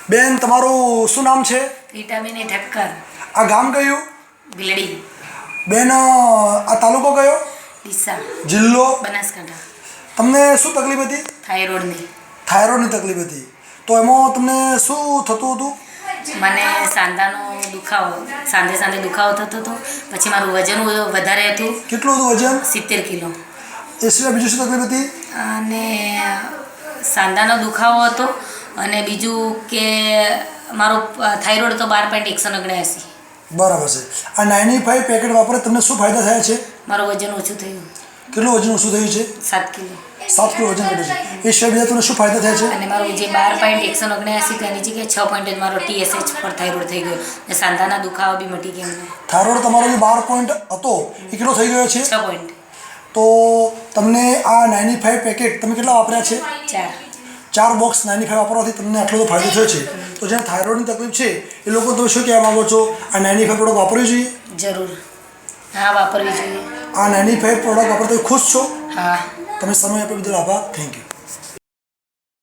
બેન તમારું શું નામ છે? રીટાબેન ઠક્કર. આ ગામ કયું? ભીલડી. બેન આ તાલુકો કયો? ડીસા. જિલ્લો? બનાસકાંઠા. તમને શું તકલીફ હતી? થાઇરોઇડની. થાઇરોઇડની તકલીફ હતી. તો એમાં તમને શું થતું હતું? મને સાંધાનો દુખાવો, સાંધે દુખાવો થતો હતો. પછી મારું વજન વધારે હતું. કેટલું હતું વજન? 70 કિલો. એ સિવાય બીજું શું તકલીફ હતી? અને સાંધાનો દુખાવો હતો. અને બીજું કે મારો થાઇરોઇડ તો 12.179. બરાબર છે. આ 95 પેકેટ વાપરે તમને શું ફાયદા થયા છે? મારું વજન ઓછું થયું. કેટલું વજન ઓછું થયું છે? 7 કિલો. 7 કિલો વજન ઘટ્યું છે. એ સિવાય બીજા તમને શું ફાયદા થયા છે? અને મારું જે 12.179 તેની જગ્યાએ 6 પોઈન્ટ જ મારો TSH પર થાઇરોઇડ થઈ ગયો. અને સાંધાના દુખાવા બી મટી ગયા મને. થાઇરોઇડ તમારો જે 12 પોઈન્ટ હતો એ કેટલો થઈ ગયો છે? 6 પોઈન્ટ. તો તમને આ 95 પેકેટ તમે કેટલા વાપર્યા છે? 4 બોક્સ 95 વાપરવાથી તમને આટલો તો ફાયદો થયો છે. તો જેને થાઇરોઇડની તકલીફ છે એ લોકો તમે શું કહેવા માગો છો? આ 95 પ્રોડક્ટ વાપરવી જોઈએ? જરૂર. હા, વાપરવી જોઈએ. આ 95 પ્રોડક્ટ વાપરતા ખુશ છો? હા. તમે સમય આપ્યો બદલ આભાર. Thank you.